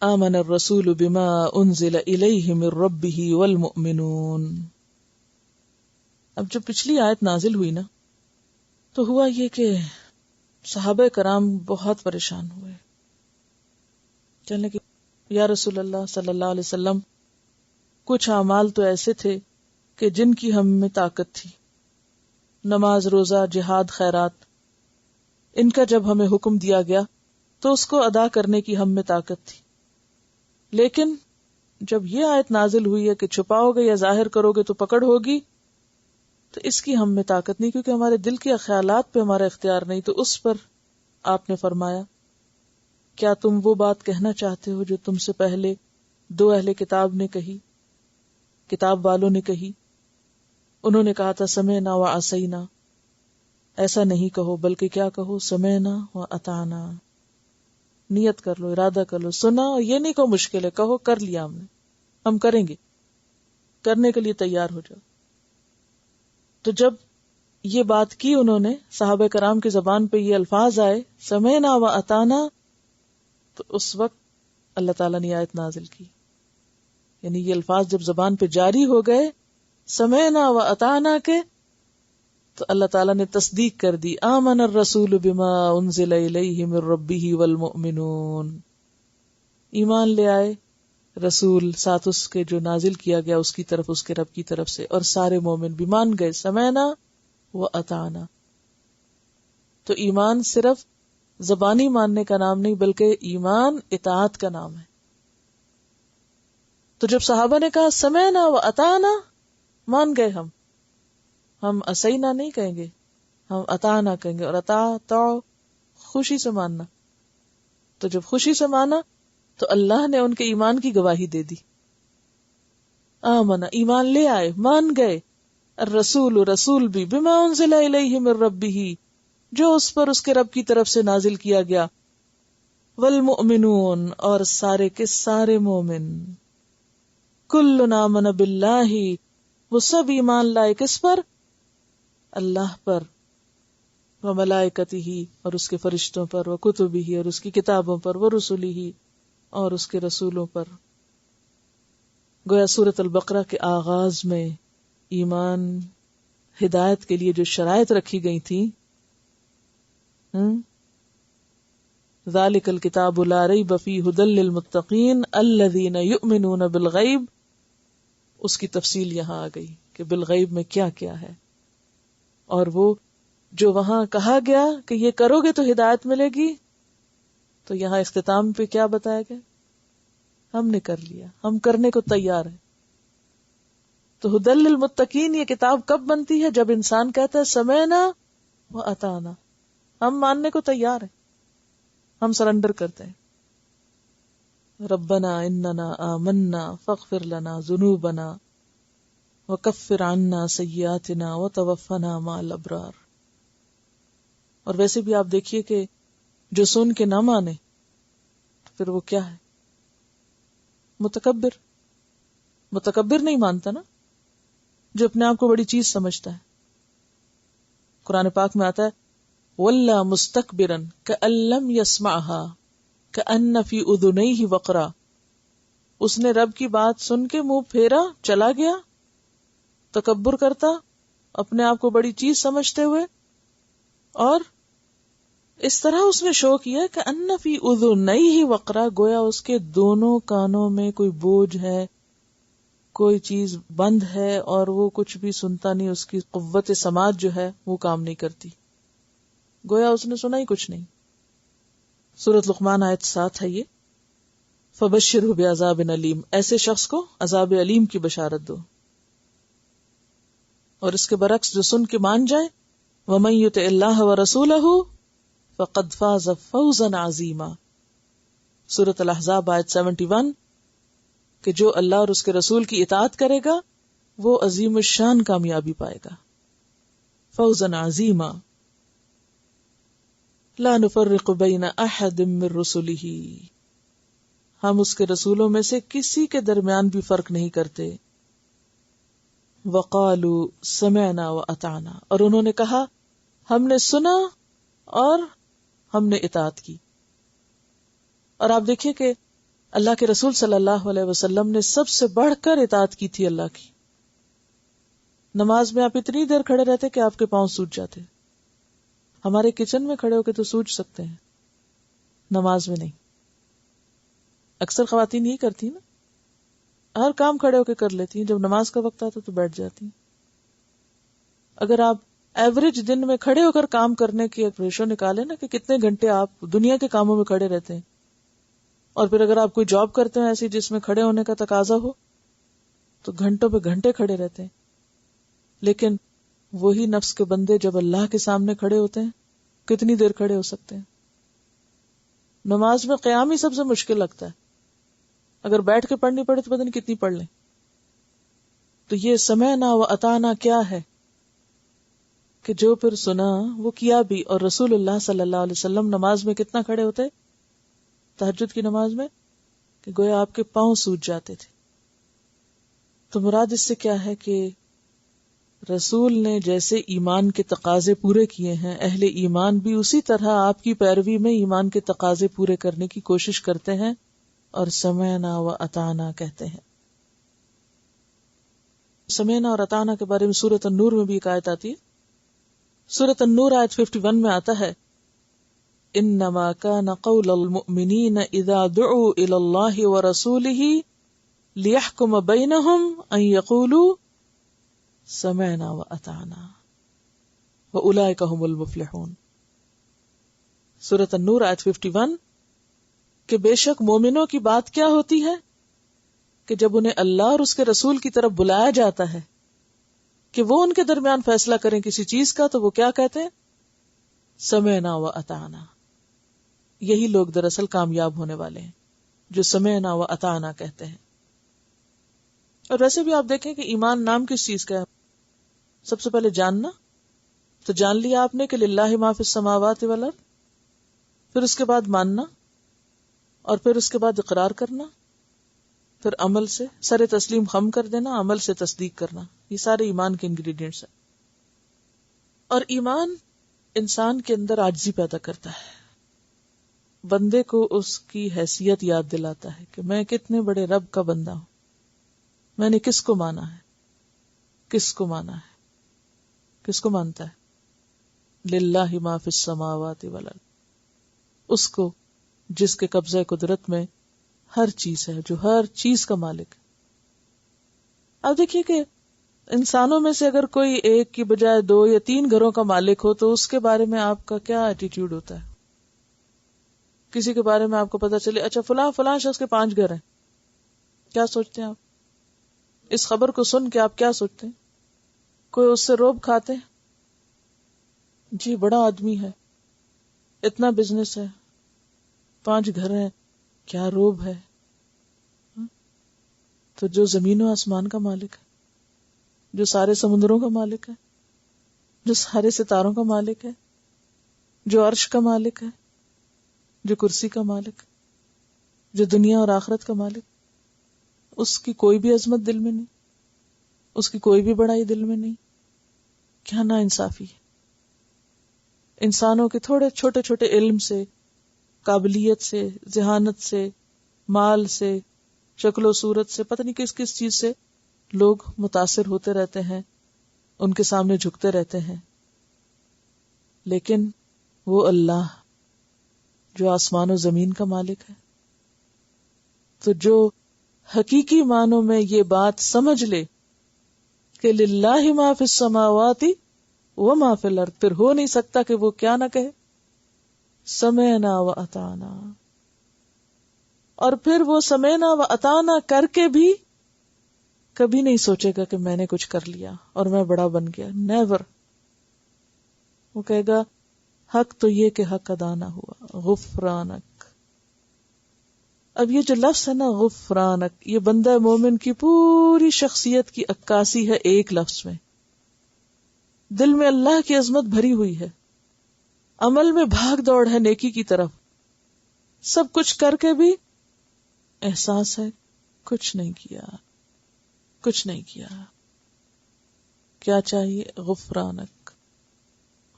آمن الرسول بما انزل الیہ من ربہ والمؤمنون. اب جب پچھلی آیت نازل ہوئی نا تو ہوا یہ کہ صحابہ کرام بہت پریشان ہوئے. کہنے کہ یا رسول اللہ صلی اللہ علیہ وسلم کچھ اعمال تو ایسے تھے کہ جن کی ہم میں طاقت تھی، نماز، روزہ، جہاد، خیرات، ان کا جب ہمیں حکم دیا گیا تو اس کو ادا کرنے کی ہم میں طاقت تھی، لیکن جب یہ آیت نازل ہوئی ہے کہ چھپاؤ گے یا ظاہر کرو گے تو پکڑ ہوگی، تو اس کی ہم میں طاقت نہیں، کیونکہ ہمارے دل کے خیالات پہ ہمارا اختیار نہیں. تو اس پر آپ نے فرمایا کیا تم وہ بات کہنا چاہتے ہو جو تم سے پہلے دو اہل کتاب نے کہی، کتاب والوں نے کہی؟ انہوں نے کہا تھا سمعنا و عصینا. ایسا نہیں کہو، بلکہ کیا کہو، سمعنا و اطعنا. نیت کر لو، ارادہ کر لو، سنا، اور یہ نہیں کہو مشکل ہے، کہو کر لیا ہم نے، ہم کریں گے، کرنے کے لیے تیار ہو جاؤ. تو جب یہ بات کی انہوں نے، صحابہ کرام کی زبان پہ یہ الفاظ آئے سمعنا و اطعنا، تو اس وقت اللہ تعالیٰ نے آیت نازل کی. یعنی یہ الفاظ جب زبان پہ جاری ہو گئے سمعنا و اطعنا کے، تو اللہ تعالیٰ نے تصدیق کر دی. آمن الرسول بما انزل الیہ من ربہ والمؤمنون. ایمان لے آئے رسول ساتھ اس کے جو نازل کیا گیا اس کی طرف، اس کے رب کی طرف سے، اور سارے مومن بھی مان گئے. سمعنا و اطعنا. تو ایمان صرف زبانی ماننے کا نام نہیں، بلکہ ایمان اطاعت کا نام ہے. تو جب صحابہ نے کہا سمعنا و اطعنا، مان گئے ہم اسینا نہیں کہیں گے، ہم اطعنا کہیں گے. اور اطاع خوشی سے ماننا. تو جب خوشی سے مانا تو اللہ نے ان کے ایمان کی گواہی دے دی. آمنا، ایمان لے آئے، مان گئے، الرسول، رسول بھی، بما انزل الیہ من ربہ، جو اس پر اس کے رب کی طرف سے نازل کیا گیا، والمؤمنون، اور سارے کے سارے مومن. کل آمن باللہ، وہ سب ایمان لائے کس پر؟ اللہ پر، وملائکتہ، اور اس کے فرشتوں پر، وکتبہ، اور اس کی کتابوں پر، ورسلہ، اور اس کے رسولوں پر. گویا سورۃ البقرہ کے آغاز میں ایمان، ہدایت کے لیے جو شرائط رکھی گئی تھی، ذالک الکتاب لا ریب فیہ ھدی للمتقین الذین یؤمنون بالغیب، اس کی تفصیل یہاں آ گئی کہ بالغیب میں کیا کیا ہے. اور وہ جو وہاں کہا گیا کہ یہ کرو گے تو ہدایت ملے گی، تو یہاں اختتام پہ کیا بتایا گیا؟ ہم نے کر لیا، ہم کرنے کو تیار ہیں. تو ھدی للمتقین یہ کتاب کب بنتی ہے؟ جب انسان کہتا ہے سمعنا و اطعنا، ہم ماننے کو تیار ہیں، ہم سرنڈر کرتے ہیں. ربنا اننا آمنا فاغفر لنا ذنوبنا وکفر عنا سیئاتنا وتوفنا مع الابرار. اور ویسے بھی آپ دیکھیے کہ جو سن کے نہ مانے پھر وہ کیا ہے؟ متکبر نہیں مانتا نا، جو اپنے آپ کو بڑی چیز سمجھتا ہے. قرآن پاک میں آتا ہے وَلَّا مُسْتَكْبِرًا كَأَن لَّمْ يَسْمَعْهَا كَأَنَّ فِي أُذُنَيْهِ وَقْرًا. اس نے رب کی بات سن کے منہ پھیرا، چلا گیا، تکبر کرتا، اپنے آپ کو بڑی چیز سمجھتے ہوئے، اور اس طرح اس نے شو کیا کہ ان فی اذنیہ وقرا، گویا اس کے دونوں کانوں میں کوئی بوجھ ہے، کوئی چیز بند ہے، اور وہ کچھ بھی سنتا نہیں، اس کی قوت سماعت جو ہے وہ کام نہیں کرتی، گویا اس نے سنا ہی کچھ نہیں. سورۃ لقمان آیت 7 ہے یہ. فبشرہ بعذاب علیم، ایسے شخص کو عذاب علیم کی بشارت دو. اور اس کے برعکس جو سن کے مان جائے، وَمَن یُطِعِ اللَّهَ وَرَسُولَهُ فَقَدْ فَازَ فَوْزًا عَظِیمًا. سورۃ الاحزاب آیت 71 کہ جو اللہ اور اس کے رسول کی اطاعت کرے گا وہ عظیم الشان کامیابی پائے گا. فوزا عظیما لا نفرق بین احد من رسلہ، ہم اس کے رسولوں میں سے کسی کے درمیان بھی فرق نہیں کرتے. وقالوا سمعنا واطعنا، اور انہوں نے کہا ہم نے سنا اور ہم نے اطاعت کی. اور آپ دیکھیے کہ اللہ کے رسول صلی اللہ علیہ وسلم نے سب سے بڑھ کر اطاعت کی تھی اللہ کی. نماز میں آپ اتنی دیر کھڑے رہتے کہ آپ کے پاؤں سوج جاتے. ہمارے کچن میں کھڑے ہو کے تو سوج سکتے ہیں, نماز میں نہیں. اکثر خواتین یہی کرتی نا, ہر کام کھڑے ہو کے کر لیتی ہیں, جب نماز کا وقت آتا تو بیٹھ جاتی ہیں. اگر آپ ایوریج دن میں کھڑے ہو کر کام کرنے کی ایک ریشو نکالے نا کہ کتنے گھنٹے آپ دنیا کے کاموں میں کھڑے رہتے ہیں, اور پھر اگر آپ کوئی جاب کرتے ہیں ایسی جس میں کھڑے ہونے کا تقاضا ہو تو گھنٹوں پہ گھنٹے کھڑے رہتے ہیں. لیکن وہی نفس کے بندے جب اللہ کے سامنے کھڑے ہوتے ہیں کتنی دیر کھڑے ہو سکتے ہیں؟ نماز میں قیام ہی سب سے مشکل لگتا ہے, اگر بیٹھ کے پڑھنی پڑے تو پتہ نہیں کتنی پڑھ لیں. تو یہ سمعنا و اطعنا کیا ہے کہ جو پھر سنا وہ کیا بھی. اور رسول اللہ صلی اللہ علیہ وسلم نماز میں کتنا کھڑے ہوتے تہجد کی نماز میں کہ گویا آپ کے پاؤں سوج جاتے تھے. تو مراد اس سے کیا ہے کہ رسول نے جیسے ایمان کے تقاضے پورے کیے ہیں, اہل ایمان بھی اسی طرح آپ کی پیروی میں ایمان کے تقاضے پورے کرنے کی کوشش کرتے ہیں اور سمعنا و اطعنا کہتے ہیں. سمعنا اور اطعنا کے بارے میں سورۃ النور میں بھی ایک آیت آتی ہے. سورۃ النور آیت 51 میں آتا ہے, انما كان قول المؤمنین اذا دعوا الى اللہ ورسولہ لیحکم بینہم ان یقولوا سمعنا واطعنا واولئک هم المفلحون. سورۃ النور آیت 51 کہ بے شک مومنوں کی بات کیا ہوتی ہے کہ جب انہیں اللہ اور اس کے رسول کی طرف بلایا جاتا ہے کہ وہ ان کے درمیان فیصلہ کریں کسی چیز کا, تو وہ کیا کہتے ہیں؟ سمعنا واطعنا. یہی لوگ دراصل کامیاب ہونے والے ہیں جو سمعنا واطعنا کہتے ہیں. اور ویسے بھی آپ دیکھیں کہ ایمان نام کس چیز کا ہے؟ سب سے پہلے جاننا. تو جان لیا آپ نے کہ للہ ما فی السماوات والارض, پھر اس کے بعد ماننا, اور پھر اس کے بعد اقرار کرنا, پھر عمل سے سر تسلیم خم کر دینا, عمل سے تصدیق کرنا. یہ سارے ایمان کے انگریڈینٹس ہیں. اور ایمان انسان کے اندر عاجزی پیدا کرتا ہے, بندے کو اس کی حیثیت یاد دلاتا ہے کہ میں کتنے بڑے رب کا بندہ ہوں, میں نے کس کو مانا ہے, کس کو مانا ہے, کس کو مانتا ہے؟ للہ ما فی السماوات والارض, اس کو جس کے قبضہ قدرت میں ہر چیز ہے, جو ہر چیز کا مالک ہے. اب دیکھیے کہ انسانوں میں سے اگر کوئی ایک کی بجائے 2 یا 3 گھروں کا مالک ہو تو اس کے بارے میں آپ کا کیا ایٹیٹیوڈ ہوتا ہے؟ کسی کے بارے میں آپ کو پتا چلے اچھا فلاں شخص کے 5 گھر ہیں, کیا سوچتے ہیں آپ؟ اس خبر کو سن کے آپ کیا سوچتے ہیں؟ کوئی اس سے روب کھاتے ہیں؟ جی بڑا آدمی ہے, اتنا بزنس ہے, 5 گھر ہیں, کیا روب ہے. تو جو زمین و آسمان کا مالک ہے, جو سارے سمندروں کا مالک ہے, جو سارے ستاروں کا مالک ہے, جو عرش کا مالک ہے, جو کرسی کا مالک, جو دنیا اور آخرت کا مالک, اس کی کوئی بھی عظمت دل میں نہیں, اس کی کوئی بھی بڑائی دل میں نہیں. کیا نا انصافی ہے. انسانوں کے تھوڑے چھوٹے چھوٹے علم سے, قابلیت سے, ذہانت سے, مال سے, شکل و صورت سے, پتہ نہیں کس کس چیز سے لوگ متاثر ہوتے رہتے ہیں, ان کے سامنے جھکتے رہتے ہیں. لیکن وہ اللہ جو آسمان و زمین کا مالک ہے, تو جو حقیقی معنوں میں یہ بات سمجھ لے کہ للہ ما فی السماوات وما فی الارض, پھر ہو نہیں سکتا کہ وہ کیا نہ کہے سمعنا و اطعنا. اور پھر وہ سمعنا و اطعنا کر کے بھی کبھی نہیں سوچے گا کہ میں نے کچھ کر لیا اور میں بڑا بن گیا. نیور. وہ کہے گا حق تو یہ کہ حق ادا نہ ہوا, غفرانک. اب یہ جو لفظ ہے نا غفرانک, یہ بندہ مومن کی پوری شخصیت کی عکاسی ہے ایک لفظ میں. دل میں اللہ کی عظمت بھری ہوئی ہے, عمل میں بھاگ دوڑ ہے نیکی کی طرف, سب کچھ کر کے بھی احساس ہے کچھ نہیں کیا, کچھ نہیں کیا. کیا چاہیے؟ غفرانک,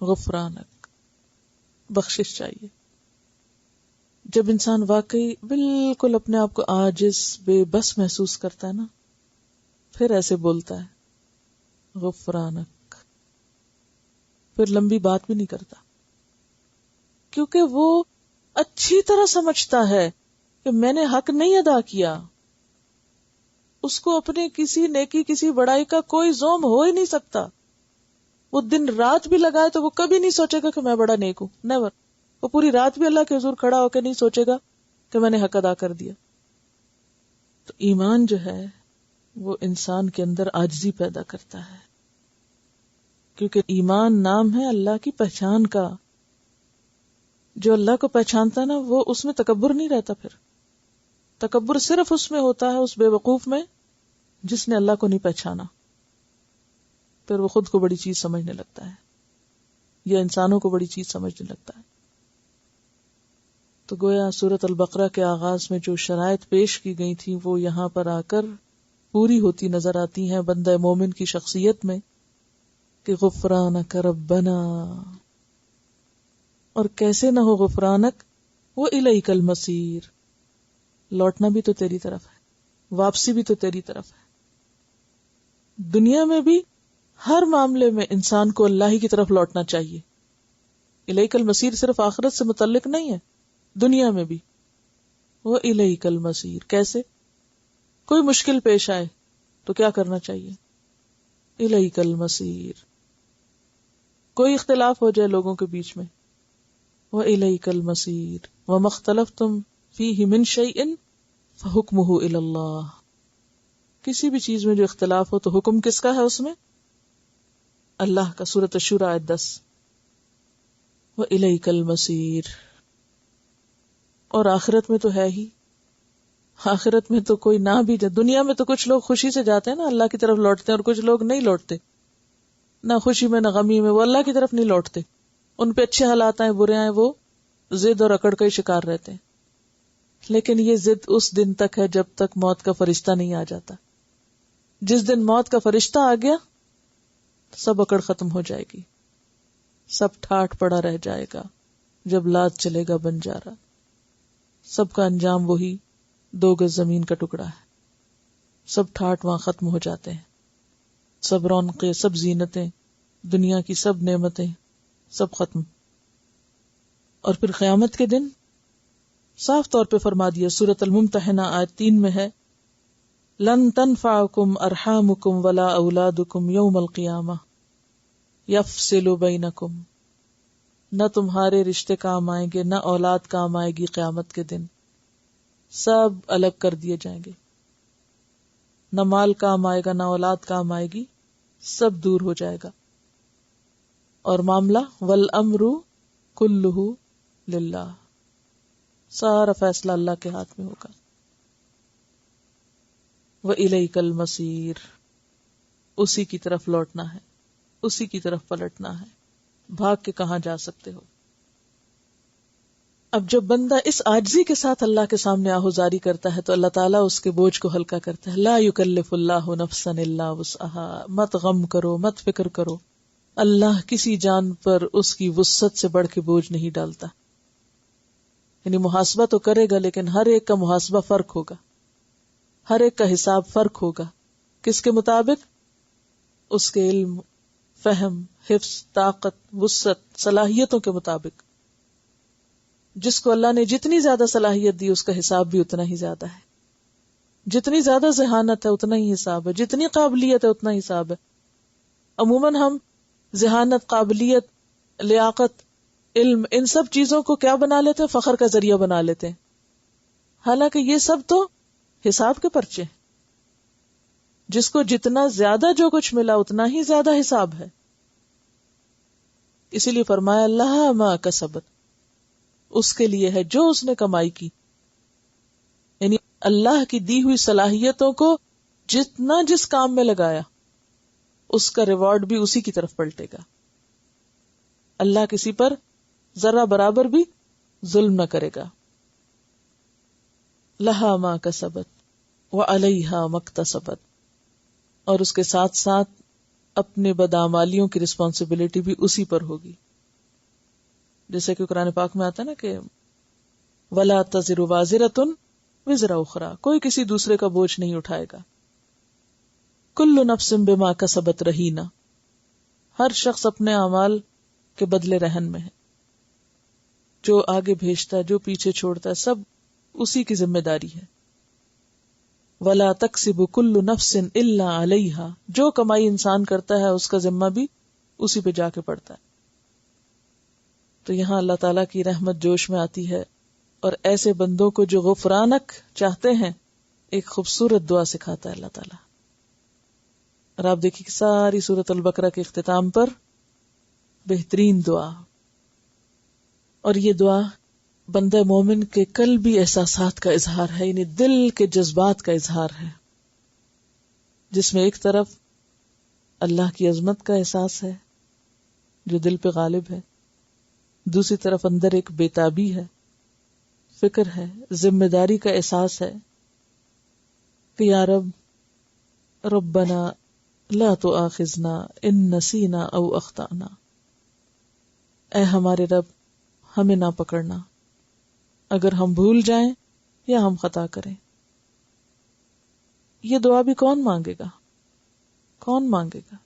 غفرانک, بخشش چاہیے. جب انسان واقعی بالکل اپنے آپ کو عاجز بے بس محسوس کرتا ہے نا، پھر ایسے بولتا ہے غفرانک، پھر لمبی بات بھی نہیں کرتا، کیونکہ وہ اچھی طرح سمجھتا ہے کہ میں نے حق نہیں ادا کیا. اس کو اپنے کسی نیکی کسی بڑائی کا کوئی زوم ہو ہی نہیں سکتا. وہ دن رات بھی لگائے تو وہ کبھی نہیں سوچے گا کہ میں بڑا نیک ہوں، نیور. وہ پوری رات بھی اللہ کے حضور کھڑا ہو کے نہیں سوچے گا کہ میں نے حق ادا کر دیا. تو ایمان جو ہے وہ انسان کے اندر عاجزی پیدا کرتا ہے، کیونکہ ایمان نام ہے اللہ کی پہچان کا. جو اللہ کو پہچانتا ہے نا، وہ اس میں تکبر نہیں رہتا. پھر تکبر صرف اس میں ہوتا ہے، اس بے وقوف میں جس نے اللہ کو نہیں پہچانا. پھر وہ خود کو بڑی چیز سمجھنے لگتا ہے یا انسانوں کو بڑی چیز سمجھنے لگتا ہے. تو گویا سورۃ البقرہ کے آغاز میں جو شرائط پیش کی گئی تھی وہ یہاں پر آ کر پوری ہوتی نظر آتی ہیں بندہ مومن کی شخصیت میں، کہ غفرانک ربنا، اور کیسے نہ ہو غفرانک، وہ الیک المصیر، لوٹنا بھی تو تیری طرف ہے، واپسی بھی تو تیری طرف ہے. دنیا میں بھی ہر معاملے میں انسان کو اللہ ہی کی طرف لوٹنا چاہیے. الیک المصیر صرف آخرت سے متعلق نہیں ہے، دنیا میں بھی وہ الیک المصیر. کیسے؟ کوئی مشکل پیش آئے تو کیا کرنا چاہیے؟ الیک المصیر. کوئی اختلاف ہو جائے لوگوں کے بیچ میں، وَإِلَيْكَ الْمَصِيرُ وَمَا اخْتَلَفْتُمْ فِيهِ مِنْ شَيْءٍ فَحُكْمُهُ إِلَى اللَّهِ. کسی بھی چیز میں جو اختلاف ہو تو حکم کس کا ہے اس میں؟ اللہ کا. سورۃ الشورى آیت 10. وَإِلَيْكَ الْمَصِيرُ. اور آخرت میں تو ہے ہی، آخرت میں تو کوئی نہ بھی جائے. دنیا میں تو کچھ لوگ خوشی سے جاتے ہیں نا، اللہ کی طرف لوٹتے ہیں، اور کچھ لوگ نہیں لوٹتے، نہ خوشی میں نہ غمی میں، وہ اللہ کی طرف نہیں لوٹتے. ان پہ اچھے حالات آئیں برے آئیں، وہ ضد اور اکڑ کا ہی شکار رہتے ہیں. لیکن یہ ضد اس دن تک ہے جب تک موت کا فرشتہ نہیں آ جاتا. جس دن موت کا فرشتہ آ گیا سب اکڑ ختم ہو جائے گی، سب ٹھاٹ پڑا رہ جائے گا. جب لات چلے گا بنجارا، سب کا انجام وہی 2 گز زمین کا ٹکڑا ہے. سب ٹھاٹ وہاں ختم ہو جاتے ہیں، سب رونقیں، سب زینتیں، دنیا کی سب نعمتیں سب ختم. اور پھر قیامت کے دن صاف طور پہ فرما دیا، سورۃ الممتحنہ آیت 3 میں ہے، لن تنفعکم ارحامکم ولا اولادکم یوم القیامہ یفصل بینکم. نہ تمہارے رشتے کام آئیں گے، نہ اولاد کام آئے گی. قیامت کے دن سب الگ کر دیے جائیں گے. نہ مال کام آئے گا، نہ اولاد کام آئے گی، سب دور ہو جائے گا. اور معاملہ والامر کلہ للہ، سارا فیصلہ اللہ کے ہاتھ میں ہوگا. وَإِلَيْكَ الْمَصِيرُ. اسی کی طرف لوٹنا ہے، اسی کی طرف پلٹنا ہے، بھاگ کے کہاں جا سکتے ہو. اب جب بندہ اس عاجزی کے ساتھ اللہ کے سامنے آہوزاری کرتا ہے تو اللہ تعالیٰ اس کے بوجھ کو ہلکا کرتا ہے. لا یکلف اللہ نفسا الا وسعہا. مت غم کرو، مت فکر کرو، اللہ کسی جان پر اس کی وسعت سے بڑھ کے بوجھ نہیں ڈالتا. یعنی محاسبہ تو کرے گا، لیکن ہر ایک کا محاسبہ فرق ہوگا، ہر ایک کا حساب فرق ہوگا. کس کے مطابق؟ اس کے علم، فہم، حفظ، طاقت، وسعت، صلاحیتوں کے مطابق. جس کو اللہ نے جتنی زیادہ صلاحیت دی اس کا حساب بھی اتنا ہی زیادہ ہے. جتنی زیادہ ذہانت ہے اتنا ہی حساب ہے، جتنی قابلیت ہے اتنا ہی حساب ہے. عموماً ہم ذہانت، قابلیت، لیاقت، علم، ان سب چیزوں کو کیا بنا لیتے ہیں؟ فخر کا ذریعہ بنا لیتے ہیں. حالانکہ یہ سب تو حساب کے پرچے ہیں. جس کو جتنا زیادہ جو کچھ ملا اتنا ہی زیادہ حساب ہے. اسی لیے فرمایا اللہ ما کسبت، اس کے لیے ہے جو اس نے کمائی کی. یعنی اللہ کی دی ہوئی صلاحیتوں کو جتنا جس کام میں لگایا اس کا ریوارڈ بھی اسی کی طرف پلٹے گا. اللہ کسی پر ذرہ برابر بھی ظلم نہ کرے گا. لہا ما کسبت وعلیہا مکتسبت. اور اس کے ساتھ ساتھ اپنے بدعمالیوں کی رسپانسبلٹی بھی اسی پر ہوگی. جیسے کہ قرآن پاک میں آتا ہے نا کہ ولا تزر وازرۃ وزر اخرى، کوئی کسی دوسرے کا بوجھ نہیں اٹھائے گا. کل نفس بما کسبت رہینہ، ہر شخص اپنے اعمال کے بدلے رہن میں ہے. جو آگے بھیجتا ہے، جو پیچھے چھوڑتا ہے، سب اسی کی ذمہ داری ہے. ولا تکسب کل نفس الا علیہا، جو کمائی انسان کرتا ہے اس کا ذمہ بھی اسی پہ جا کے پڑتا ہے. تو یہاں اللہ تعالیٰ کی رحمت جوش میں آتی ہے، اور ایسے بندوں کو جو غفرانک چاہتے ہیں ایک خوبصورت دعا سکھاتا ہے اللہ تعالیٰ. اور آپ دیکھیں کہ ساری سورۃ البقرہ کے اختتام پر بہترین دعا، اور یہ دعا بندہ مومن کے قلبی احساسات کا اظہار ہے، یعنی دل کے جذبات کا اظہار ہے، جس میں ایک طرف اللہ کی عظمت کا احساس ہے جو دل پہ غالب ہے، دوسری طرف اندر ایک بےتابی ہے، فکر ہے، ذمہ داری کا احساس ہے کہ یا رب ربنا لا تؤاخذنا ان نسینا او اخطأنا، اے ہمارے رب ہمیں نہ پکڑنا اگر ہم بھول جائیں یا ہم خطا کریں. یہ دعا بھی کون مانگے گا؟ کون مانگے گا؟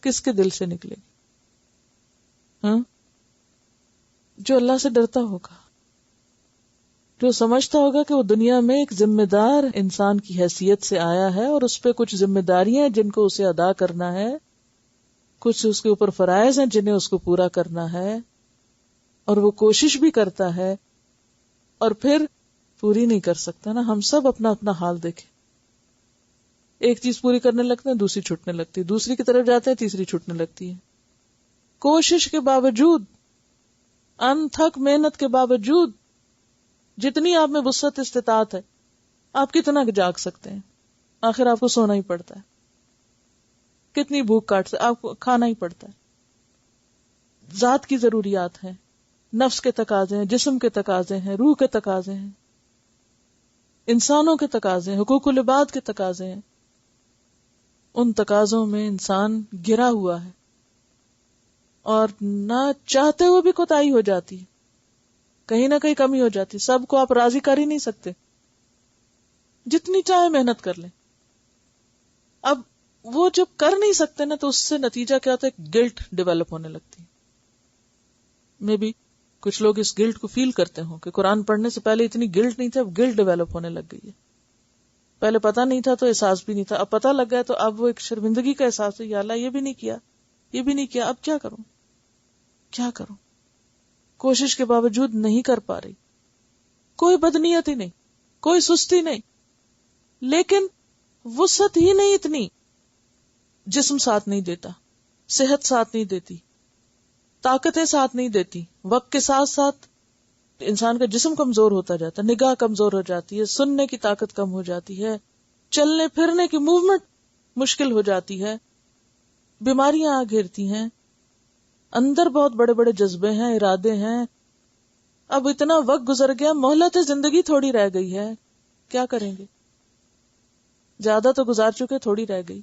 کس کے دل سے نکلے گی؟ ہاں، جو اللہ سے ڈرتا ہوگا، جو سمجھتا ہوگا کہ وہ دنیا میں ایک ذمہ دار انسان کی حیثیت سے آیا ہے اور اس پہ کچھ ذمہ داریاں جن کو اسے ادا کرنا ہے، کچھ اس کے اوپر فرائض ہیں جنہیں اس کو پورا کرنا ہے، اور وہ کوشش بھی کرتا ہے اور پھر پوری نہیں کر سکتا نا. ہم سب اپنا اپنا حال دیکھیں، ایک چیز پوری کرنے لگتے ہیں دوسری چھوٹنے لگتی ہے، دوسری کی طرف جاتے ہیں تیسری چھوٹنے لگتی ہے. کوشش کے باوجود، انتھک محنت کے باوجود، جتنی آپ میں وسعت استطاعت ہے، آپ کتنا جاگ سکتے ہیں؟ آخر آپ کو سونا ہی پڑتا ہے. کتنی بھوک کاٹ سے آپ کو کھانا ہی پڑتا ہے. ذات کی ضروریات ہیں، نفس کے تقاضے ہیں، جسم کے تقاضے ہیں، روح کے تقاضے ہیں، انسانوں کے تقاضے ہیں، حقوق العباد کے تقاضے ہیں. ان تقاضوں میں انسان گرا ہوا ہے اور نہ چاہتے ہوئے بھی کوتاہی ہو جاتی ہے، کہیں نہ کہیں کمی ہو جاتی. سب کو آپ راضی کر ہی نہیں سکتے، جتنی چاہے محنت کر لیں. اب وہ جب کر نہیں سکتے نا تو اس سے نتیجہ کیا ہوتا ہے؟ گلٹ ڈیولپ ہونے لگتی ہے. میں بھی کچھ لوگ اس گلٹ کو فیل کرتے ہوں کہ قرآن پڑھنے سے پہلے اتنی گلٹ نہیں تھی، اب گلٹ ڈیولپ ہونے لگ گئی ہے. پہلے پتہ نہیں تھا تو احساس بھی نہیں تھا، اب پتہ لگ گیا تو اب وہ ایک شرمندگی کا احساس ہے، یا اللہ یہ بھی نہیں کیا، یہ بھی نہیں کیا، اب کیا کروں، کیا کروں. کوشش کے باوجود نہیں کر پا رہی، کوئی بدنیت ہی نہیں، کوئی سستی نہیں، لیکن وسعت ہی نہیں اتنی. جسم ساتھ نہیں دیتا، صحت ساتھ نہیں دیتی، طاقتیں ساتھ نہیں دیتی. وقت کے ساتھ ساتھ انسان کا جسم کمزور ہوتا جاتا ہے، نگاہ کمزور ہو جاتی ہے، سننے کی طاقت کم ہو جاتی ہے، چلنے پھرنے کی موومنٹ مشکل ہو جاتی ہے، بیماریاں آ گھیرتی ہیں، اندر بہت بڑے بڑے جذبے ہیں، ارادے ہیں. اب اتنا وقت گزر گیا، مہلت زندگی تھوڑی رہ گئی ہے، کیا کریں گے؟ زیادہ تو گزار چکے، تھوڑی رہ گئی.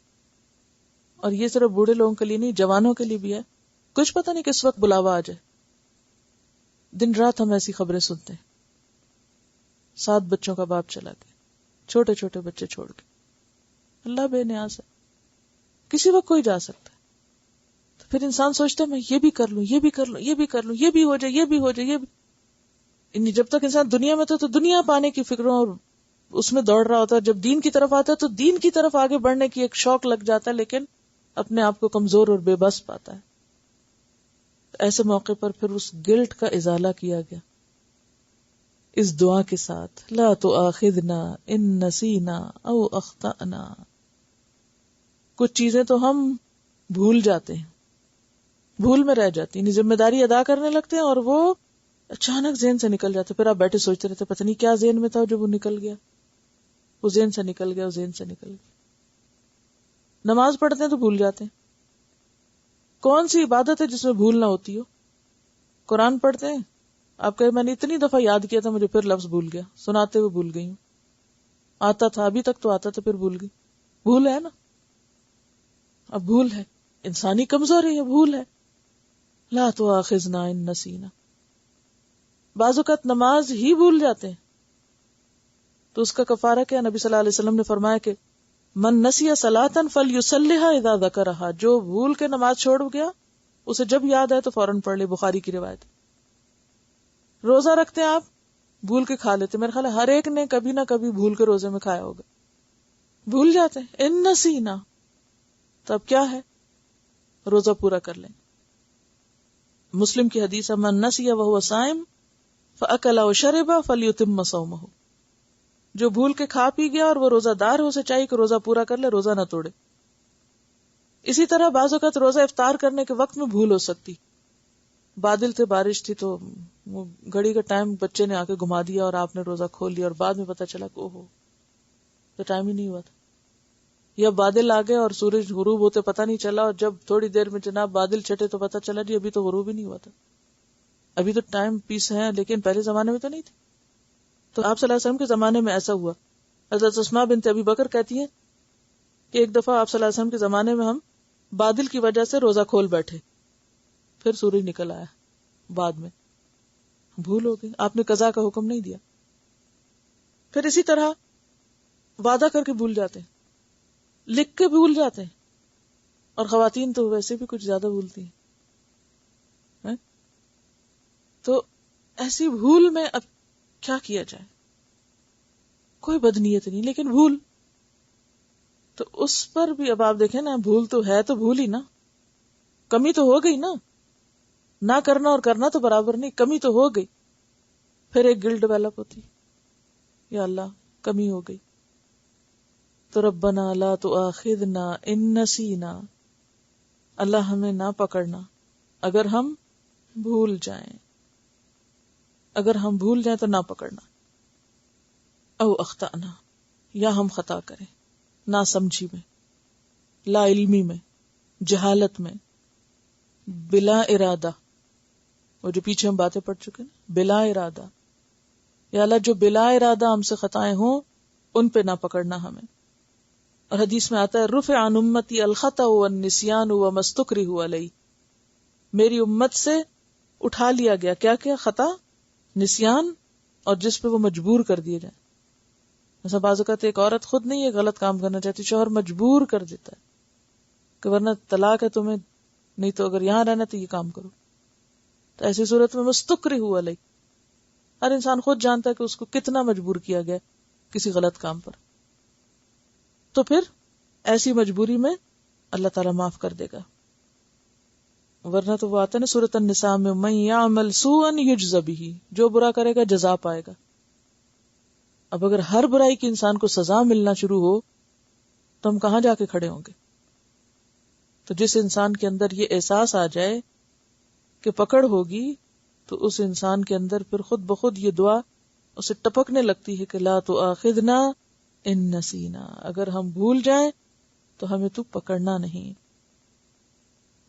اور یہ صرف بوڑھے لوگوں کے لیے نہیں، جوانوں کے لیے بھی ہے. کچھ پتہ نہیں کس وقت بلاوا آ جائے. دن رات ہم ایسی خبریں سنتے ہیں. 7 بچوں کا باپ چلا گیا، چھوٹے چھوٹے بچے چھوڑ کے. اللہ بے نیاز ہے، کسی وقت کوئی جا سکتا ہے. تو پھر انسان سوچتا ہے میں یہ بھی کر لوں، یہ بھی کر لوں، یہ بھی کر لوں، یہ بھی ہو جائے، یہ بھی ہو جائے، یہ بھی. جب تک انسان دنیا میں تو دنیا پانے کی فکروں اور اس میں دوڑ رہا ہوتا ہے. جب دین کی طرف آتا ہے تو دین کی طرف آگے بڑھنے کی ایک شوق لگ جاتا ہے، لیکن اپنے آپ کو کمزور اور بے بس پاتا ہے. ایسے موقع پر پھر اس گلٹ کا ازالہ کیا گیا اس دعا کے ساتھ، لا تؤاخذنا ان نسینا او اخطأنا. کچھ چیزیں تو ہم بھول جاتے ہیں، بھول میں رہ جاتی ہیں، ذمہ داری ادا کرنے لگتے ہیں اور وہ اچانک ذہن سے نکل جاتے. پھر آپ بیٹھے سوچتے رہتے پتہ نہیں کیا ذہن میں تھا جو وہ نکل گیا، وہ ذہن سے نکل گیا، وہ ذہن سے نکل گیا. نماز پڑھتے ہیں تو بھول جاتے ہیں. کون سی عبادت ہے جس میں بھول نہ ہوتی ہو؟ قرآن پڑھتے ہیں، آپ کہے میں نے اتنی دفعہ یاد کیا تھا مجھے پھر لفظ بھول گیا، سناتے ہوئے بھول گئی ہوں. آتا تھا ابھی تک تو آتا تھا پھر بھول گئی. بھول ہے نا، اب بھول ہے، انسانی کمزوری ہے، بھول ہے. لا تؤاخذنا ان نسینا. بعض اوقات نماز ہی بھول جاتے ہیں، تو اس کا کفارہ کیا؟ نبی صلی اللہ علیہ وسلم نے فرمایا کہ من نسی صلاۃ فلیصلیھا اذا ذکرھا، جو بھول کے نماز چھوڑ گیا اسے جب یاد آئے تو فوراً پڑھ لے، بخاری کی روایت۔ روزہ رکھتے ہیں آپ، بھول کے کھا لیتے، میرے خیال ہے ہر ایک نے کبھی نہ کبھی بھول کے روزے میں کھایا ہوگا، بھول جاتے ہیں، ان نسینا، تو اب کیا ہے؟ روزہ پورا کر لیں۔ مسلم کی حدیث ہے من نسی وهو صائم فاکل وشرب فلیتم صومہ، جو بھول کے کھا پی گیا اور وہ روزہ دار ہو، اسے چاہیے کہ روزہ پورا کر لے، روزہ نہ توڑے۔ اسی طرح بعض اوقات روزہ افطار کرنے کے وقت میں بھول ہو سکتی، بادل تھے، بارش تھی، تو وہ گھڑی کا ٹائم بچے نے آ کے گھما دیا اور آپ نے روزہ کھول لیا اور بعد میں پتا چلا کہ اوہو تو ٹائم ہی نہیں ہوا تھا، یا بادل آ گئے اور سورج غروب ہوتے پتہ نہیں چلا، اور جب تھوڑی دیر میں جناب بادل چھٹے تو پتہ چلا جی ابھی تو غروب ہی نہیں ہوا تھا۔ ابھی تو ٹائم پیس ہے لیکن پہلے زمانے میں تو نہیں تھی۔ تو آپ صلی اللہ علیہ وسلم کے زمانے میں ایسا ہوا۔ حضرت اسماء بنت ابی بکر کہتی ہیں کہ ایک دفعہ آپ صلی اللہ علیہ وسلم کے زمانے میں ہم بادل کی وجہ سے روزہ کھول بیٹھے، پھر سورج نکل آیا، بعد میں بھول ہو گئی، آپ نے قضا کا حکم نہیں دیا۔ پھر اسی طرح وعدہ کر کے بھول جاتے ہیں، لکھ کے بھول جاتے ہیں، اور خواتین تو ویسے بھی کچھ زیادہ بھولتی ہیں۔ تو ایسی بھول میں اب کیا کیا جائے؟ کوئی بدنیت نہیں لیکن بھول، تو اس پر بھی اب آپ دیکھیں نا، بھول تو ہے تو بھول ہی نا، کمی تو ہو گئی نا، نہ کرنا اور کرنا تو برابر نہیں، کمی تو ہو گئی، پھر ایک گلٹ ڈیولپ ہوتی، یا اللہ کمی ہو گئی، تو ربنا لا تؤاخذنا ان نسینا، اللہ ہمیں نہ پکڑنا اگر ہم بھول جائیں، اگر ہم بھول جائیں تو نہ پکڑنا، او اخطأنا، یا ہم خطا کریں، نا سمجھی میں، لا علمی میں، جہالت میں، بلا ارادہ، وہ جو پیچھے ہم باتیں پڑھ چکے نا، بلا ارادہ، یا اللہ جو بلا ارادہ ہم سے خطائیں ہوں ان پہ نہ پکڑنا ہمیں۔ اور حدیث میں آتا ہے رفع عن امتی الخطأ والنسیان وما استکرہوا علیہ، میری امت سے اٹھا لیا گیا کیا کیا؟ خطا، نسیان، اور جس پہ وہ مجبور کر دیے جائیں۔ ایسا بعض اوقات ایک عورت خود نہیں یہ غلط کام کرنا چاہتی، شوہر مجبور کر دیتا ہے کہ ورنہ طلاق ہے تمہیں، نہیں تو اگر یہاں رہنا تو یہ کام کرو، تو ایسی صورت میں مستکرہ علیہ، ہر انسان خود جانتا ہے کہ اس کو کتنا مجبور کیا گیا کسی غلط کام پر، تو پھر ایسی مجبوری میں اللہ تعالیٰ معاف کر دے گا، ورنہ تو وہ آتا ہے نا سورۃ النساء میں من یعمل سوءا یجز بہ، جو برا کرے گا جزا پائے گا۔ اب اگر ہر برائی کی انسان کو سزا ملنا شروع ہو تو ہم کہاں جا کے کھڑے ہوں گے؟ تو جس انسان کے اندر یہ احساس آ جائے کہ پکڑ ہوگی تو اس انسان کے اندر پھر خود بخود یہ دعا اسے ٹپکنے لگتی ہے کہ لا تؤاخذنا ان نسینا، اگر ہم بھول جائیں تو ہمیں تو پکڑنا نہیں،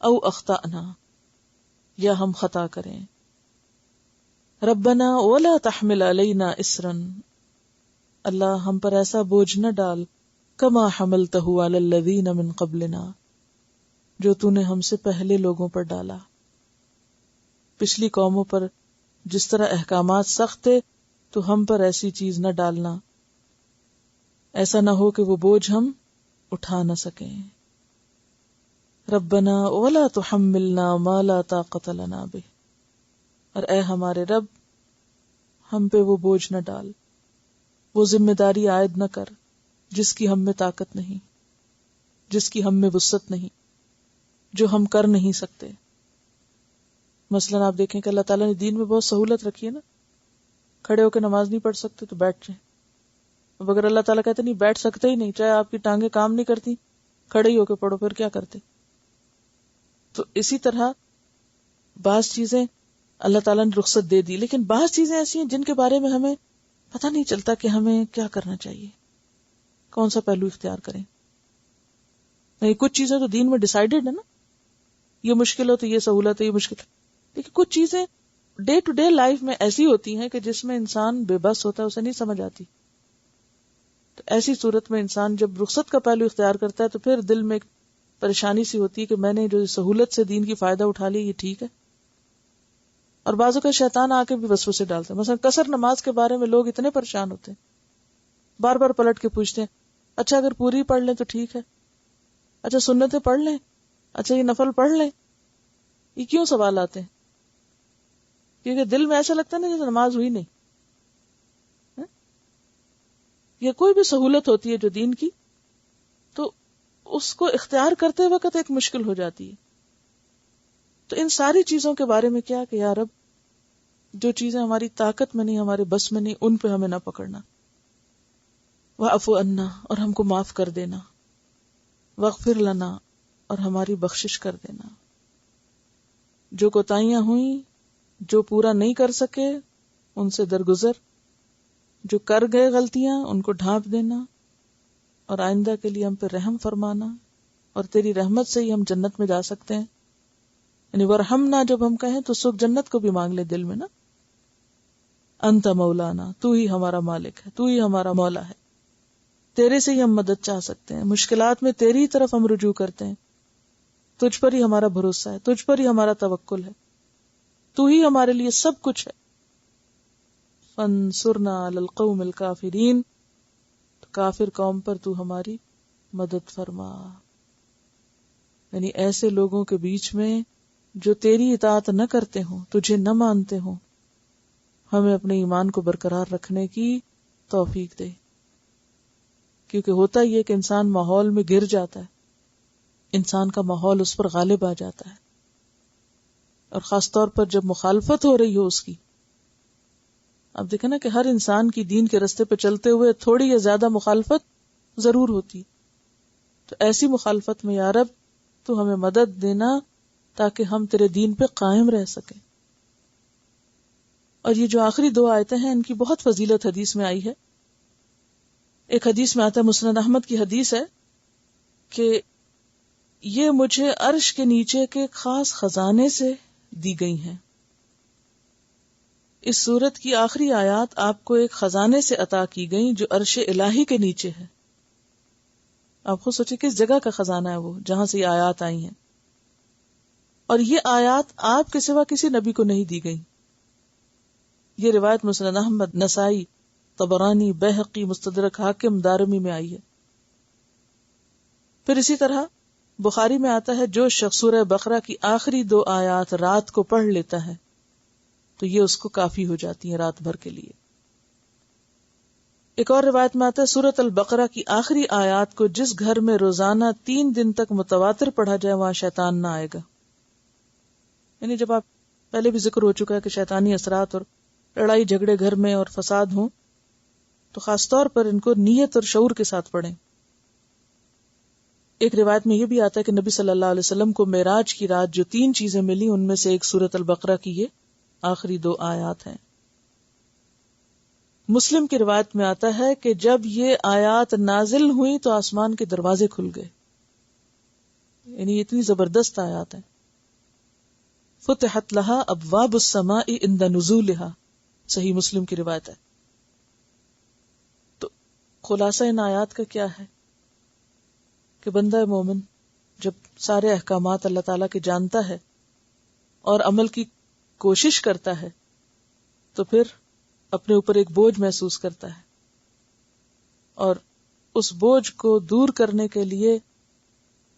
او اخطأنا، یا ہم خطا کریں، ربنا ولا تحمل علینا اسرا، اللہ ہم پر ایسا بوجھ نہ ڈال، کما حملتہ علی الذین من قبلنا، جو تو نے ہم سے پہلے لوگوں پر ڈالا، پچھلی قوموں پر جس طرح احکامات سخت تھے تو ہم پر ایسی چیز نہ ڈالنا، ایسا نہ ہو کہ وہ بوجھ ہم اٹھا نہ سکیں۔ ربنا ولا تحملنا ما لا طاقت لنا بہ، اور اے ہمارے رب ہم پہ وہ بوجھ نہ ڈال، وہ ذمہ داری عائد نہ کر جس کی ہم میں طاقت نہیں، جس کی ہم میں وسعت نہیں، جو ہم کر نہیں سکتے۔ مثلا آپ دیکھیں کہ اللہ تعالیٰ نے دین میں بہت سہولت رکھی ہے نا، کھڑے ہو کے نماز نہیں پڑھ سکتے تو بیٹھ جائیں، اب اگر اللہ تعالیٰ کہتے نہیں بیٹھ سکتے ہی نہیں، چاہے آپ کی ٹانگیں کام نہیں کرتی، کھڑے ہی ہو کے پڑھو، پھر کیا کرتے؟ تو اسی طرح بعض چیزیں اللہ تعالیٰ نے رخصت دے دی، لیکن بعض چیزیں ایسی ہیں جن کے بارے میں ہمیں پتہ نہیں چلتا کہ ہمیں کیا کرنا چاہیے، کون سا پہلو اختیار کریں۔ نہیں، کچھ چیزیں تو دین میں ڈیسائیڈڈ ہے نا، یہ مشکل ہو تو یہ سہولت ہے، یہ مشکل، لیکن کچھ چیزیں ڈے ٹو ڈے لائف میں ایسی ہوتی ہیں کہ جس میں انسان بے بس ہوتا ہے، اسے نہیں سمجھ آتی، تو ایسی صورت میں انسان جب رخصت کا پہلو اختیار کرتا ہے تو پھر دل میں ایک پریشانی سی ہوتی ہے کہ میں نے جو سہولت سے دین کی فائدہ اٹھا لی، یہ ٹھیک ہے؟ اور بعضوں کا شیطان آ کے بھی وسوسے ڈالتے ہیں. مثلا قصر نماز کے بارے میں لوگ اتنے پریشان ہوتے ہیں, بار بار پلٹ کے پوچھتے ہیں اچھا اگر پوری پڑھ لیں تو ٹھیک ہے, اچھا سنتیں پڑھ لیں, اچھا یہ نفل پڑھ لیں. یہ کیوں سوال آتے ہیں؟ کیونکہ دل میں ایسا لگتا ہے نا جیسے نماز ہوئی نہیں. یہ کوئی بھی سہولت ہوتی ہے جو دین کی, تو اس کو اختیار کرتے وقت ایک مشکل ہو جاتی ہے. تو ان ساری چیزوں کے بارے میں کیا کہ یا رب جو چیزیں ہماری طاقت میں نہیں, ہمارے بس میں نہیں, ان پہ ہمیں نہ پکڑنا. وَاعْفُ عَنَّا, اور ہم کو معاف کر دینا. وَاغْفِرْ لَنَا, اور ہماری بخشش کر دینا. جو کوتاہیاں ہوئیں, جو پورا نہیں کر سکے ان سے درگزر, جو کر گئے غلطیاں ان کو ڈھانپ دینا, اور آئندہ کے لیے ہم پہ رحم فرمانا, اور تیری رحمت سے ہی ہم جنت میں جا سکتے ہیں. یعنی ورحمنا جب ہم کہیں تو سکھ جنت کو بھی مانگ لے دل میں نا. انت مولانا, تو ہی ہمارا مالک ہے, تو ہی ہمارا مولا ہے, تیرے سے ہی ہم مدد چاہ سکتے ہیں, مشکلات میں تیری طرف ہم رجوع کرتے ہیں, تجھ پر ہی ہمارا بھروسہ ہے, تجھ پر ہی ہمارا توکل ہے, تو ہی ہمارے لیے سب کچھ ہے. فانصرنا علی القوم الکافرین, تو کافر قوم پر تو ہماری مدد فرما. یعنی ایسے لوگوں کے بیچ میں جو تیری اطاعت نہ کرتے ہوں, تجھے نہ مانتے ہوں, ہمیں اپنے ایمان کو برقرار رکھنے کی توفیق دے. کیونکہ ہوتا یہ کہ انسان ماحول میں گر جاتا ہے, انسان کا ماحول اس پر غالب آ جاتا ہے, اور خاص طور پر جب مخالفت ہو رہی ہو اس کی. اب دیکھیں نا کہ ہر انسان کی دین کے رستے پہ چلتے ہوئے تھوڑی یا زیادہ مخالفت ضرور ہوتی, تو ایسی مخالفت میں یا رب تو ہمیں مدد دینا تاکہ ہم تیرے دین پہ قائم رہ سکیں. اور یہ جو آخری 2 آیتیں ہیں ان کی بہت فضیلت حدیث میں آئی ہے. ایک حدیث میں آتا ہے, مسند احمد کی حدیث ہے, کہ یہ مجھے عرش کے نیچے کے خاص خزانے سے دی گئی ہیں. اس سورت کی آخری آیات آپ کو ایک خزانے سے عطا کی گئیں جو عرش الہی کے نیچے ہے. آپ خود سوچیں کس جگہ کا خزانہ ہے وہ جہاں سے یہ آیات آئی ہیں. اور یہ آیات آپ کے سوا کسی نبی کو نہیں دی گئی. یہ روایت مسند احمد, نسائی, طبرانی, بیہقی, مستدرک حاکم, دارمی میں آئی ہے. پھر اسی طرح بخاری میں آتا ہے, جو شخص سورہ بقرہ کی آخری 2 آیات رات کو پڑھ لیتا ہے تو یہ اس کو کافی ہو جاتی ہیں رات بھر کے لیے. ایک اور روایت میں آتا ہے, سورۃ البقرہ کی آخری آیات کو جس گھر میں روزانہ 3 دن تک متواتر پڑھا جائے وہاں شیطان نہ آئے گا. یعنی جب آپ پہلے بھی ذکر ہو چکا ہے کہ شیطانی اثرات اور لڑائی جھگڑے گھر میں اور فساد ہوں تو خاص طور پر ان کو نیت اور شعور کے ساتھ پڑھیں. ایک روایت میں یہ بھی آتا ہے کہ نبی صلی اللہ علیہ وسلم کو معراج کی رات جو 3 چیزیں ملی ان میں سے ایک سورۃ البقرہ کی یہ آخری 2 آیات ہیں. مسلم کی روایت میں آتا ہے کہ جب یہ آیات نازل ہوئی تو آسمان کے دروازے کھل گئے. یعنی اتنی زبردست آیات ہیں. فتحت لہا ابواب السماء عند نزولها, صحیح مسلم کی روایت ہے. تو خلاصہ ان آیات کا کیا ہے کہ بندہ مومن جب سارے احکامات اللہ تعالیٰ کے جانتا ہے اور عمل کی کوشش کرتا ہے تو پھر اپنے اوپر ایک بوجھ محسوس کرتا ہے, اور اس بوجھ کو دور کرنے کے لیے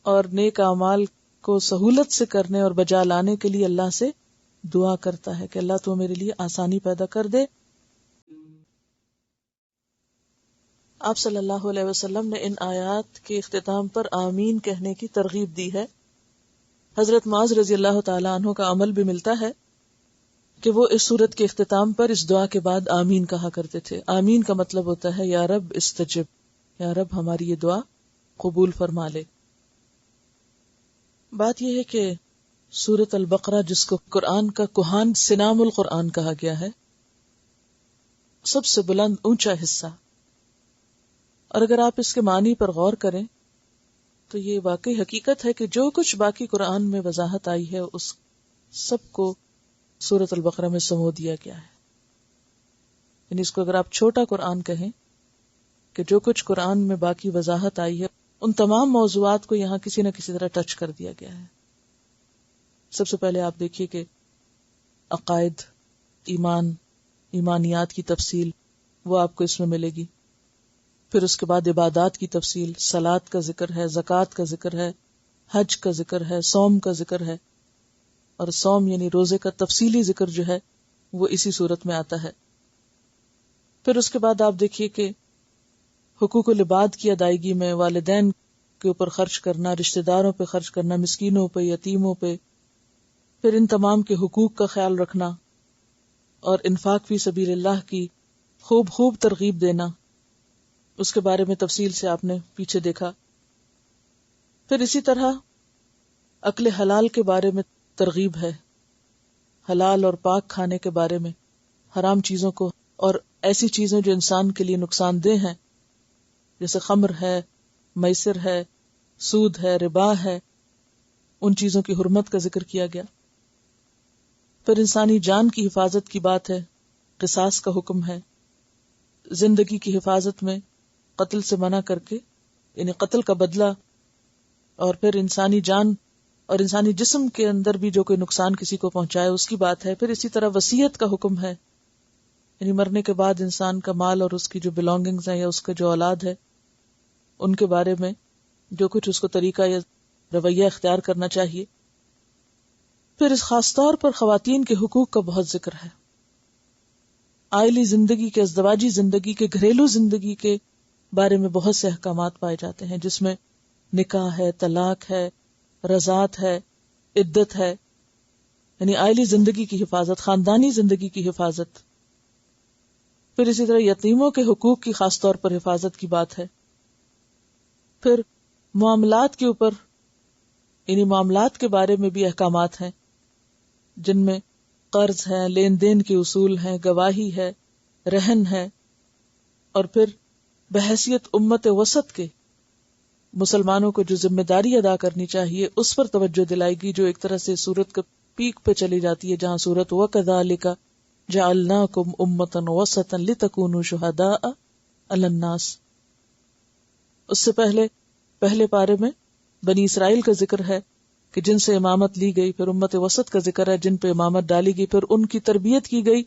اور نیک اعمال کو سہولت سے کرنے اور بجا لانے کے لیے اللہ سے دعا کرتا ہے کہ اللہ تو میرے لیے آسانی پیدا کر دے. آپ صلی اللہ علیہ وسلم نے ان آیات کے اختتام پر آمین کہنے کی ترغیب دی ہے. حضرت معاذ رضی اللہ تعالی عنہ کا عمل بھی ملتا ہے کہ وہ اس سورت کے اختتام پر اس دعا کے بعد آمین کہا کرتے تھے. آمین کا مطلب ہوتا ہے یا رب استجب, یا رب ہماری یہ دعا قبول فرما لے. بات یہ ہے کہ سورت البقرہ جس کو قرآن کا کہان سنام القرآن کہا گیا ہے, سب سے بلند اونچا حصہ, اور اگر آپ اس کے معنی پر غور کریں تو یہ واقعی حقیقت ہے کہ جو کچھ باقی قرآن میں وضاحت آئی ہے اس سب کو سورت البقرہ میں سمو دیا گیا ہے. یعنی اس کو اگر آپ چھوٹا قرآن کہیں کہ جو کچھ قرآن میں باقی وضاحت آئی ہے ان تمام موضوعات کو یہاں کسی نہ کسی طرح ٹچ کر دیا گیا ہے. سب سے پہلے آپ دیکھیے کہ عقائد، ایمان، ایمانیات کی تفصیل وہ آپ کو اس میں ملے گی. پھر اس کے بعد عبادات کی تفصیل، صلاۃ کا ذکر ہے، زکوٰۃ کا ذکر ہے، حج کا ذکر ہے، صوم کا ذکر ہے. اور صوم یعنی روزے کا تفصیلی ذکر جو ہے وہ اسی صورت میں آتا ہے. پھر اس کے بعد آپ دیکھیے کہ حقوق العباد کی ادائیگی میں والدین کے اوپر خرچ کرنا، رشتہ داروں پہ خرچ کرنا، مسکینوں پہ، یتیموں پہ، پھر ان تمام کے حقوق کا خیال رکھنا اور انفاق فی سبیل اللہ کی خوب ترغیب دینا، اس کے بارے میں تفصیل سے آپ نے پیچھے دیکھا. پھر اسی طرح اکل حلال کے بارے میں ترغیب ہے، حلال اور پاک کھانے کے بارے میں، حرام چیزوں کو اور ایسی چیزیں جو انسان کے لیے نقصان دہ ہیں جیسے خمر ہے، میسر ہے، سود ہے، ربا ہے، ان چیزوں کی حرمت کا ذکر کیا گیا. پھر انسانی جان کی حفاظت کی بات ہے، قصاص کا حکم ہے. زندگی کی حفاظت میں قتل سے منع کر کے، یعنی قتل کا بدلہ، اور پھر انسانی جان اور انسانی جسم کے اندر بھی جو کوئی نقصان کسی کو پہنچائے اس کی بات ہے. پھر اسی طرح وصیت کا حکم ہے، یعنی مرنے کے بعد انسان کا مال اور اس کی جو بلانگنگز ہیں یا اس کا جو اولاد ہے ان کے بارے میں جو کچھ اس کو طریقہ یا رویہ اختیار کرنا چاہیے. پھر اس خاص طور پر خواتین کے حقوق کا بہت ذکر ہے. عائلی زندگی کے، ازدواجی زندگی کے، گھریلو زندگی کے بارے میں بہت سے احکامات پائے جاتے ہیں، جس میں نکاح ہے، طلاق ہے، رضاعت ہے، عدت ہے، یعنی عائلی زندگی کی حفاظت، خاندانی زندگی کی حفاظت. پھر اسی طرح یتیموں کے حقوق کی خاص طور پر حفاظت کی بات ہے. پھر معاملات کے اوپر، یعنی معاملات کے بارے میں بھی احکامات ہیں جن میں قرض ہے، لین دین کے اصول ہیں، گواہی ہے، رہن ہے. اور پھر بحیثیت امت وسط کے مسلمانوں کو جو ذمہ داری ادا کرنی چاہیے اس پر توجہ دلائے گی، جو ایک طرح سے سورت کے پیک پہ چلی جاتی ہے، جہاں سورت وَكَذَلِكَ جَعَلْنَاكُمْ أُمَّةً وَسَطًا لِتَكُونُوا شُهَدَاءَ عَلَى النَّاسِ. اس سے پہلے پارے میں بنی اسرائیل کا ذکر ہے کہ جن سے امامت لی گئی، پھر امت وسط کا ذکر ہے جن پہ امامت ڈالی گئی، پھر ان کی تربیت کی گئی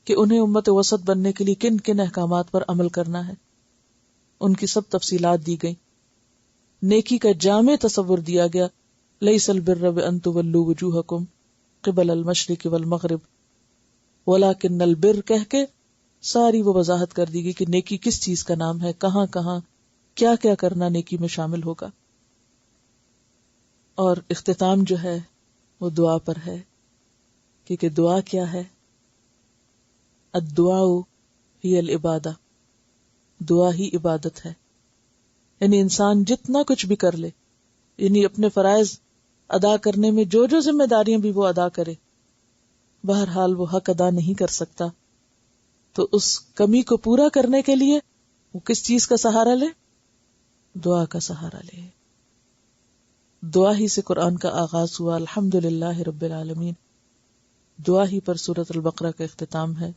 کہ انہیں امت وسط بننے کے لیے کن کن احکامات پر عمل کرنا ہے، ان کی سب تفصیلات دی گئی. نیکی کا جامع تصور دیا گیا، لیس البر بان تولوا وجوہکم قبل المشرق والمغرب ولکن البر کہہ کے ساری وہ وضاحت کر دی گئی کہ نیکی کس چیز کا نام ہے، کہاں کہاں کیا کیا کرنا نیکی میں شامل ہوگا. اور اختتام جو ہے وہ دعا پر ہے، کیونکہ دعا کیا ہے؟ الدعاء ہی العبادہ، دعا ہی عبادت ہے. یعنی انسان جتنا کچھ بھی کر لے، یعنی اپنے فرائض ادا کرنے میں جو ذمہ داریاں بھی وہ ادا کرے، بہرحال وہ حق ادا نہیں کر سکتا. تو اس کمی کو پورا کرنے کے لیے وہ کس چیز کا سہارا لے؟ دعا کا سہارا لے. دعا ہی سے قرآن کا آغاز ہوا، الحمدللہ رب العالمین. دعا ہی پر سورۃ البقرہ کا اختتام ہے،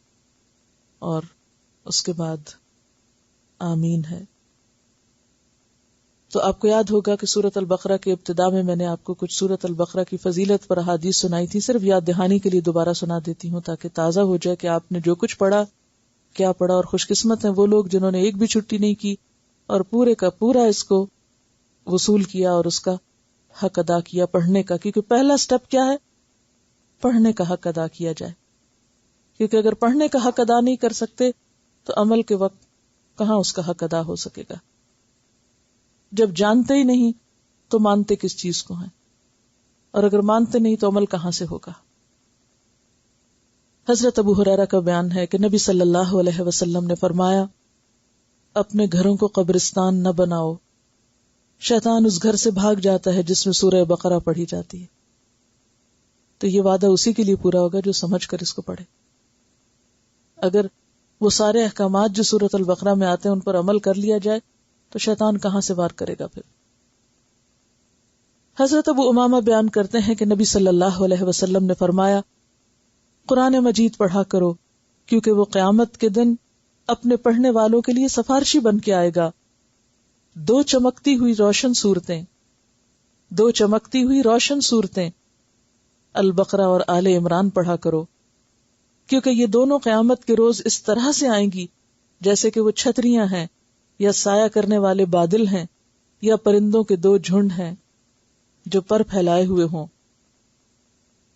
اور اس کے بعد آمین ہے. تو آپ کو یاد ہوگا کہ سورۃ البقرہ کے ابتدا میں نے آپ کو کچھ سورۃ البقرہ کی فضیلت پر احادیث سنائی تھی. صرف یاد دہانی کے لیے دوبارہ سنا دیتی ہوں تاکہ تازہ ہو جائے کہ آپ نے جو کچھ پڑھا کیا پڑھا. اور خوش قسمت ہیں وہ لوگ جنہوں نے ایک بھی چھٹی نہیں کی اور پورے کا پورا اس کو وصول کیا اور اس کا حق ادا کیا پڑھنے کا. کیونکہ پہلا سٹیپ کیا ہے؟ پڑھنے کا حق ادا کیا جائے. کیونکہ اگر پڑھنے کا حق ادا نہیں کر سکتے تو عمل کے وقت کہاں اس کا حق ادا ہو سکے گا. جب جانتے ہی نہیں تو مانتے کس چیز کو ہیں، اور اگر مانتے نہیں تو عمل کہاں سے ہوگا. حضرت ابو ہریرہ کا بیان ہے کہ نبی صلی اللہ علیہ وسلم نے فرمایا، اپنے گھروں کو قبرستان نہ بناؤ، شیطان اس گھر سے بھاگ جاتا ہے جس میں سورہ بقرہ پڑھی جاتی ہے. تو یہ وعدہ اسی کے لیے پورا ہوگا جو سمجھ کر اس کو پڑھے. اگر وہ سارے احکامات جو سورۃ البقرہ میں آتے ہیں ان پر عمل کر لیا جائے تو شیطان کہاں سے وار کرے گا پھر. حضرت ابو امامہ بیان کرتے ہیں کہ نبی صلی اللہ علیہ وسلم نے فرمایا، قرآن مجید پڑھا کرو کیونکہ وہ قیامت کے دن اپنے پڑھنے والوں کے لیے سفارشی بن کے آئے گا. دو چمکتی ہوئی روشن صورتیں البقرہ اور آل عمران پڑھا کرو. کیونکہ یہ دونوں قیامت کے روز اس طرح سے آئیں گی جیسے کہ وہ چھتریاں ہیں یا سایہ کرنے والے بادل ہیں یا پرندوں کے دو جھنڈ ہیں جو پر پھیلائے ہوئے ہوں.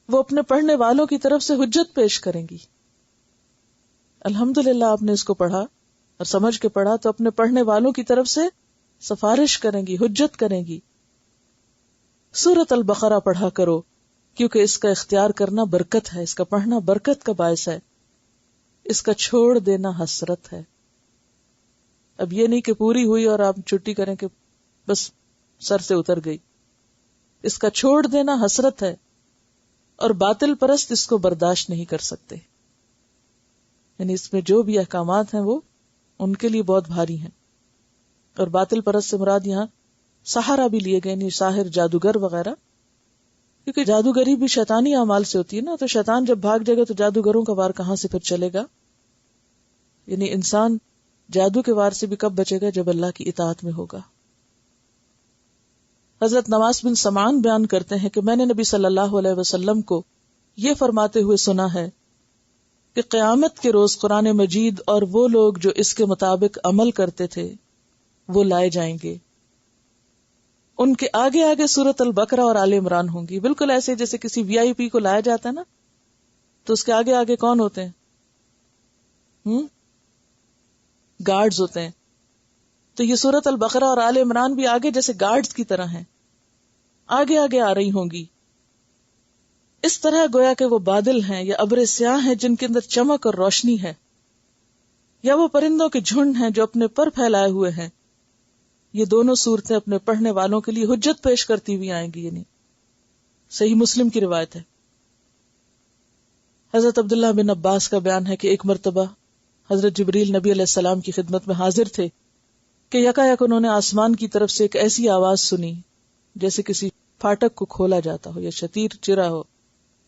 وہ اپنے پڑھنے والوں کی طرف سے حجت پیش کریں گی. الحمدللہ آپ نے اس کو پڑھا اور سمجھ کے پڑھا تو اپنے پڑھنے والوں کی طرف سے سفارش کریں گی، حجت کریں گی. سورۃ البقرہ پڑھا کرو کیونکہ اس کا اختیار کرنا برکت ہے، اس کا پڑھنا برکت کا باعث ہے، اس کا چھوڑ دینا حسرت ہے. اب یہ نہیں کہ پوری ہوئی اور آپ چھٹی کریں کہ بس سر سے اتر گئی. اس کا چھوڑ دینا حسرت ہے اور باطل پرست اس کو برداشت نہیں کر سکتے. یعنی اس میں جو بھی احکامات ہیں وہ ان کے لیے بہت بھاری ہیں. اور باطل پرست سے مراد یہاں سہارا بھی لیے گئے، یعنی ساحر، جادوگر وغیرہ، کیونکہ جادوگری بھی شیطانی اعمال سے ہوتی ہے نا. تو شیطان جب بھاگ جائے گا تو جادوگروں کا وار کہاں سے پھر چلے گا؟ یعنی انسان جادو کے وار سے بھی کب بچے گا؟ جب اللہ کی اطاعت میں ہوگا. حضرت نواس بن سمعان بیان کرتے ہیں کہ میں نے نبی صلی اللہ علیہ وسلم کو یہ فرماتے ہوئے سنا ہے کہ قیامت کے روز قرآن مجید اور وہ لوگ جو اس کے مطابق عمل کرتے تھے وہ لائے جائیں گے. ان کے آگے آگے سورۃ البقرہ اور آل عمران ہوں گی، بالکل ایسے جیسے کسی وی آئی پی کو لایا جاتا ہے نا، تو اس کے آگے آگے کون ہوتے ہیں؟ گارڈز ہوتے ہیں. تو یہ سورۃ البقرہ اور آل عمران بھی آگے جیسے گارڈز کی طرح ہیں، آگے آگے آ رہی ہوں گی. اس طرح گویا کہ وہ بادل ہیں یا ابر سیاہ ہیں جن کے اندر چمک اور روشنی ہے، یا وہ پرندوں کے جھنڈ ہیں جو اپنے پر پھیلائے ہوئے ہیں. یہ دونوں صورتیں اپنے پڑھنے والوں کے لیے حجت پیش کرتی ہوئی آئیں گی. یعنی صحیح مسلم کی روایت ہے. حضرت عبداللہ بن عباس کا بیان ہے کہ ایک مرتبہ حضرت جبریل نبی علیہ السلام کی خدمت میں حاضر تھے کہ یکایک انہوں نے آسمان کی طرف سے ایک ایسی آواز سنی جیسے کسی پھاٹک کو کھولا جاتا ہو یا شتیر چرا ہو،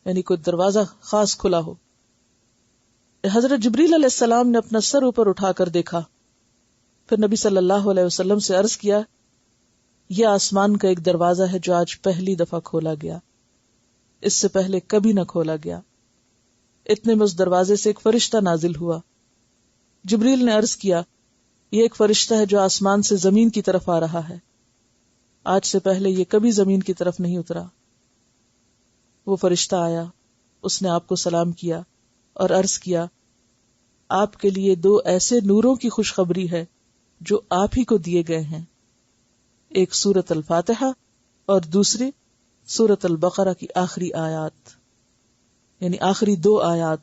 یعنی کوئی دروازہ خاص کھلا ہو. حضرت جبریل علیہ السلام نے اپنا سر اوپر اٹھا کر دیکھا، پھر نبی صلی اللہ علیہ وسلم سے عرض کیا، یہ آسمان کا ایک دروازہ ہے جو آج پہلی دفعہ کھولا گیا، اس سے پہلے کبھی نہ کھولا گیا. اتنے میں اس دروازے سے ایک فرشتہ نازل ہوا. جبریل نے عرض کیا، یہ ایک فرشتہ ہے جو آسمان سے زمین کی طرف آ رہا ہے، آج سے پہلے یہ کبھی زمین کی طرف نہیں اترا. وہ فرشتہ آیا، اس نے آپ کو سلام کیا اور عرض کیا، آپ کے لیے دو ایسے نوروں کی خوشخبری ہے جو آپ ہی کو دیے گئے ہیں، ایک سورۃ الفاتحہ اور دوسری سورۃ البقرہ کی آخری آیات، یعنی آخری دو آیات.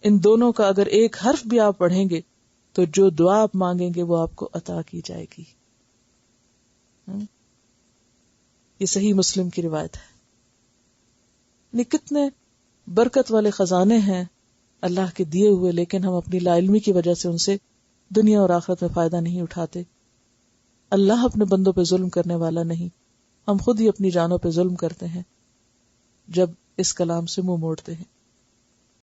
ان دونوں کا اگر ایک حرف بھی آپ پڑھیں گے تو جو دعا آپ مانگیں گے وہ آپ کو عطا کی جائے گی. یہ صحیح مسلم کی روایت ہے. کتنے برکت والے خزانے ہیں اللہ کے دیے ہوئے، لیکن ہم اپنی لا علمی کی وجہ سے ان سے دنیا اور آخرت میں فائدہ نہیں اٹھاتے. اللہ اپنے بندوں پہ ظلم کرنے والا نہیں، ہم خود ہی اپنی جانوں پہ ظلم کرتے ہیں جب اس کلام سے منہ موڑتے ہیں.